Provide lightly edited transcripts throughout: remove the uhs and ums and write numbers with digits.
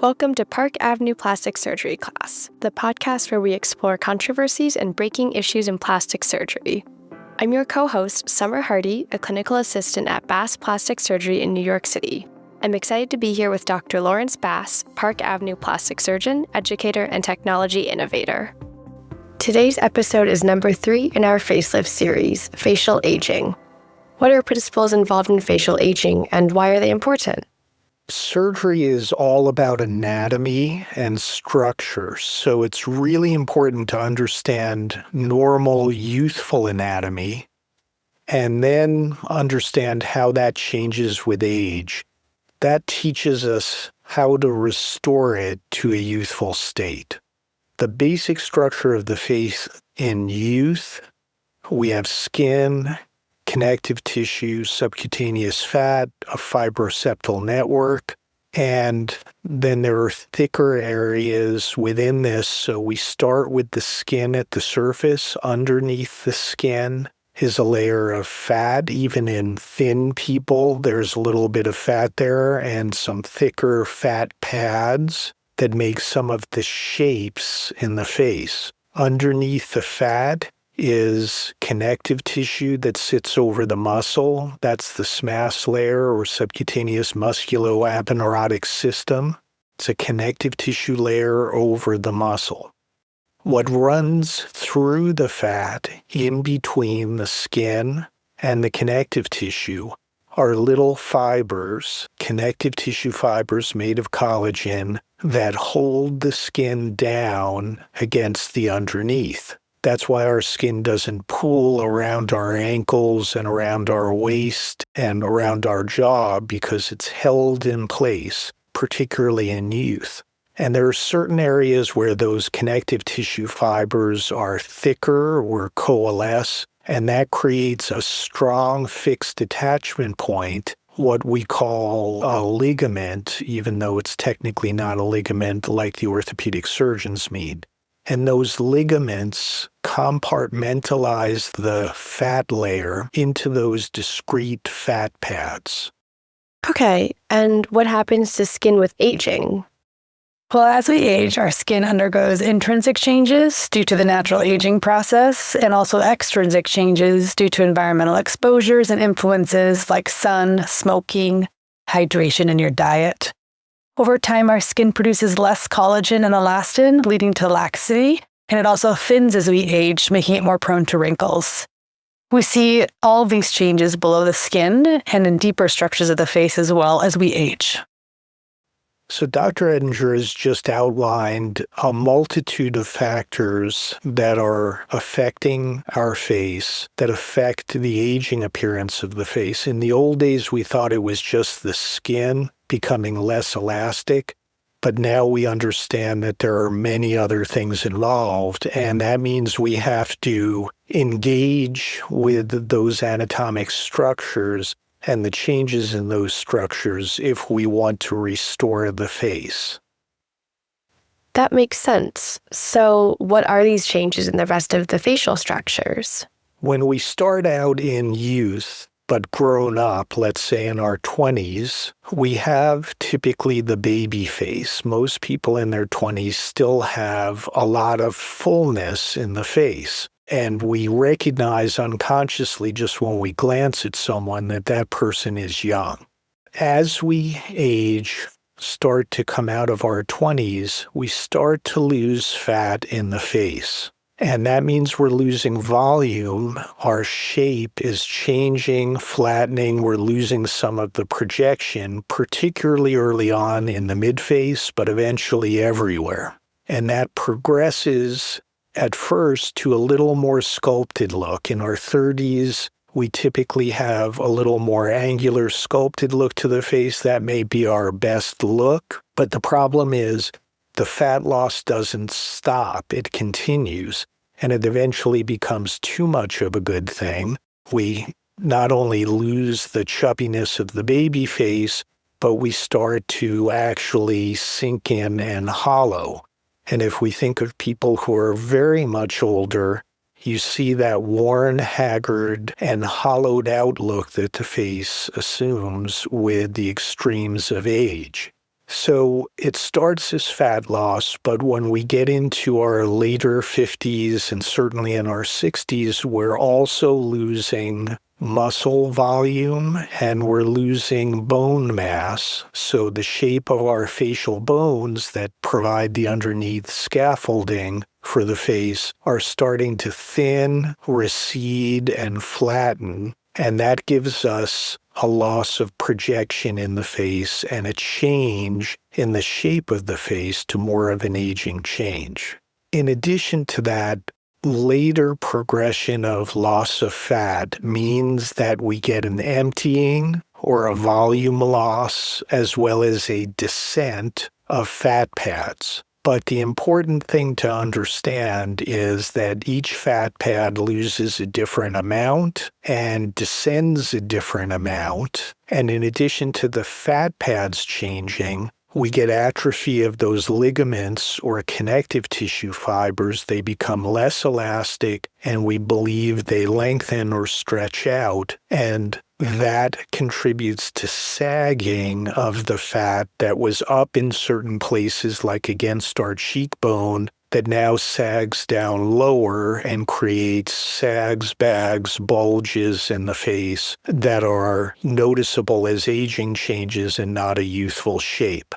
Welcome to Park Avenue Plastic Surgery Class, the podcast where we explore controversies and breaking issues in plastic surgery. I'm your co-host, Summer Hardy, a clinical assistant at Bass Plastic Surgery in New York City. I'm excited to be here with Dr. Lawrence Bass, Park Avenue plastic surgeon, educator, and technology innovator. Today's episode is number 3 in our Facelift series, Facial Aging. What are principles involved in facial aging, and why are they important? Surgery is all about anatomy and structure, so it's really important to understand normal, youthful anatomy and then understand how that changes with age. That teaches us how to restore it to a youthful state. The basic structure of the face in youth, we have skin, connective tissue, subcutaneous fat, a fibroseptal network, and then there are thicker areas within this. So we start with the skin at the surface. Underneath the skin is a layer of fat. Even in thin people, there's a little bit of fat there and some thicker fat pads that make some of the shapes in the face. Underneath the fat is connective tissue that sits over the muscle. That's the SMAS layer, or subcutaneous musculoaponeurotic system. It's a connective tissue layer over the muscle. What runs through the fat in between the skin and the connective tissue are little fibers, connective tissue fibers made of collagen that hold the skin down against the underneath. That's why our skin doesn't pool around our ankles and around our waist and around our jaw, because it's held in place, particularly in youth. And there are certain areas where those connective tissue fibers are thicker or coalesce, and that creates a strong fixed attachment point, what we call a ligament, even though it's technically not a ligament like the orthopedic surgeons mean. And those ligaments compartmentalize the fat layer into those discrete fat pads. Okay, and what happens to skin with aging? Well, as we age, our skin undergoes intrinsic changes due to the natural aging process, and also extrinsic changes due to environmental exposures and influences like sun, smoking, hydration, and your diet. Over time, our skin produces less collagen and elastin, leading to laxity, and it also thins as we age, making it more prone to wrinkles. We see all these changes below the skin and in deeper structures of the face as well as we age. So Dr. Edinger has just outlined a multitude of factors that are affecting our face, that affect the aging appearance of the face. In the old days, we thought it was just the skin becoming less elastic, but now we understand that there are many other things involved, and that means we have to engage with those anatomic structures and the changes in those structures if we want to restore the face. That makes sense. So what are these changes in the rest of the facial structures? When we start out in youth, but grown up, let's say in our 20s, we have typically the baby face. Most people in their 20s still have a lot of fullness in the face. And we recognize unconsciously, just when we glance at someone, that that person is young. As we age, start to come out of our 20s, we start to lose fat in the face. And that means we're losing volume. Our shape is changing, flattening. We're losing some of the projection, particularly early on in the midface, but eventually everywhere. And that progresses at first to a little more sculpted look. In our 30s, we typically have a little more angular, sculpted look to the face. That may be our best look. But the problem is the fat loss doesn't stop. It continues. And it eventually becomes too much of a good thing. We not only lose the chubbiness of the baby face, but we start to actually sink in and hollow. And if we think of people who are very much older, you see that worn, haggard, and hollowed out look that the face assumes with the extremes of age. So it starts as fat loss, but when we get into our later 50s and certainly in our 60s, we're also losing muscle volume and we're losing bone mass. So the shape of our facial bones that provide the underneath scaffolding for the face are starting to thin, recede, and flatten. And that gives us a loss of projection in the face and a change in the shape of the face to more of an aging change. In addition to that, later progression of loss of fat means that we get an emptying or a volume loss as well as a descent of fat pads. But the important thing to understand is that each fat pad loses a different amount and descends a different amount. And in addition to the fat pads changing, we get atrophy of those ligaments or connective tissue fibers. They become less elastic, and we believe they lengthen or stretch out. And that contributes to sagging of the fat that was up in certain places, like against our cheekbone, that now sags down lower and creates sags, bags, bulges in the face that are noticeable as aging changes and not a youthful shape.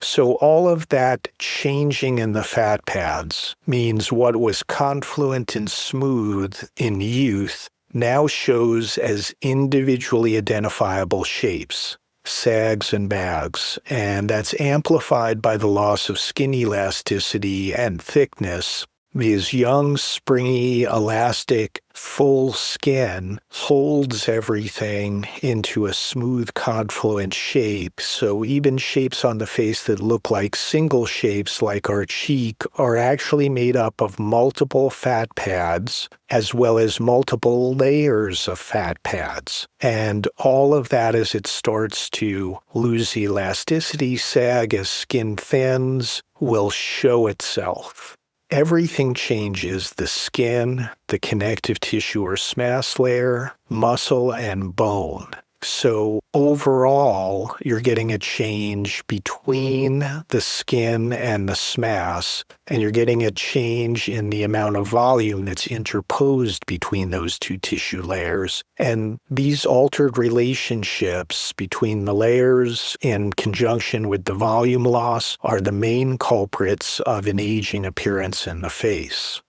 So all of that changing in the fat pads means what was confluent and smooth in youth now shows as individually identifiable shapes, sags and bags, and that's amplified by the loss of skin elasticity and thickness. Because young, springy, elastic, full skin holds everything into a smooth, confluent shape. So even shapes on the face that look like single shapes, like our cheek, are actually made up of multiple fat pads, as well as multiple layers of fat pads. And all of that, as it starts to lose elasticity, sag as skin thins, will show itself. Everything changes: the skin, the connective tissue or SMAS layer, muscle, and bone. So overall, you're getting a change between the skin and the SMAS, and you're getting a change in the amount of volume that's interposed between those two tissue layers. And these altered relationships between the layers in conjunction with the volume loss are the main culprits of an aging appearance in the face.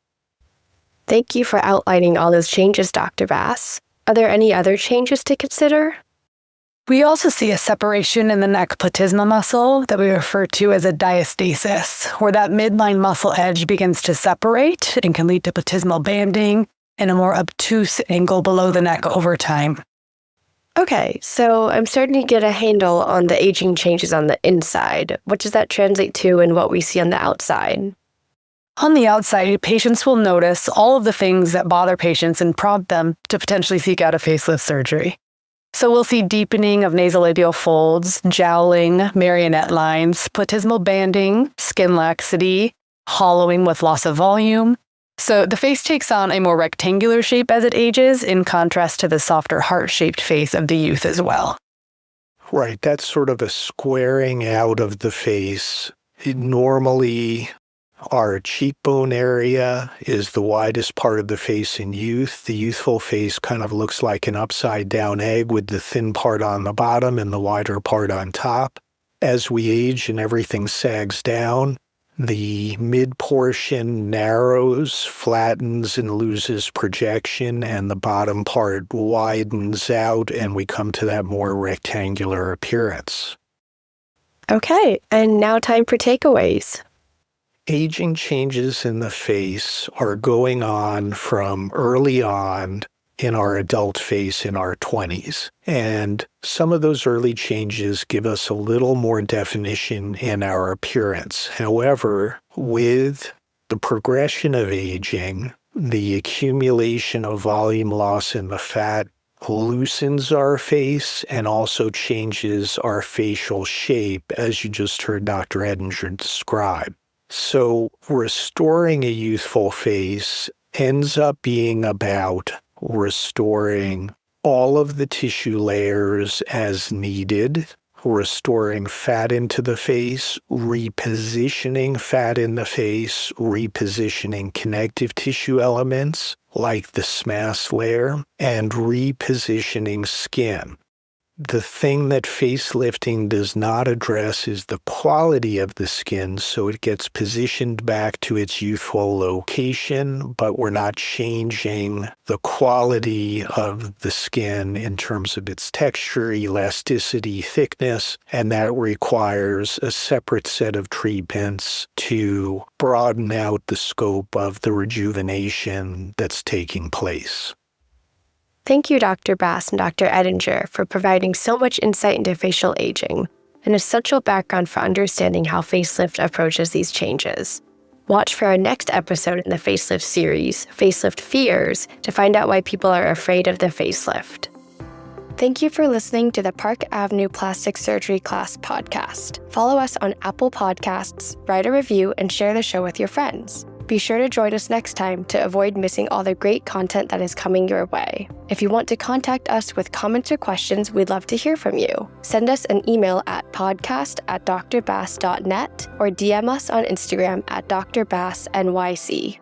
Thank you for outlining all those changes, Dr. Bass. Are there any other changes to consider? We also see a separation in the neck platysmal muscle that we refer to as a diastasis, where that midline muscle edge begins to separate and can lead to platysmal banding and a more obtuse angle below the neck over time. Okay, so I'm starting to get a handle on the aging changes on the inside. What does that translate to in what we see on the outside? On the outside, patients will notice all of the things that bother patients and prompt them to potentially seek out a facelift surgery. So we'll see deepening of nasolabial folds, jowling, marionette lines, platysmal banding, skin laxity, hollowing with loss of volume. So the face takes on a more rectangular shape as it ages, in contrast to the softer heart-shaped face of the youth as well. Right, that's sort of a squaring out of the face. Normally, our cheekbone area is the widest part of the face in youth. The youthful face kind of looks like an upside-down egg with the thin part on the bottom and the wider part on top. As we age and everything sags down, the mid-portion narrows, flattens, and loses projection, and the bottom part widens out, and we come to that more rectangular appearance. Okay, and now time for takeaways. Aging changes in the face are going on from early on in our adult face in our 20s. And some of those early changes give us a little more definition in our appearance. However, with the progression of aging, the accumulation of volume loss in the fat loosens our face and also changes our facial shape, as you just heard Dr. Edinger describe. So restoring a youthful face ends up being about restoring all of the tissue layers as needed, restoring fat into the face, repositioning fat in the face, repositioning connective tissue elements like the SMAS layer, and repositioning skin. The thing that facelifting does not address is the quality of the skin, so it gets positioned back to its youthful location, but we're not changing the quality of the skin in terms of its texture, elasticity, thickness, and that requires a separate set of treatments to broaden out the scope of the rejuvenation that's taking place. Thank you, Dr. Bass and Dr. Edinger, for providing so much insight into facial aging, an essential background for understanding how Facelift approaches these changes. Watch for our next episode in the Facelift series, Facelift Fears, to find out why people are afraid of the facelift. Thank you for listening to the Park Avenue Plastic Surgery Class podcast. Follow us on Apple Podcasts, write a review, and share the show with your friends. Be sure to join us next time to avoid missing all the great content that is coming your way. If you want to contact us with comments or questions, we'd love to hear from you. Send us an email at podcast@drbass.net or DM us on Instagram at drbassnyc.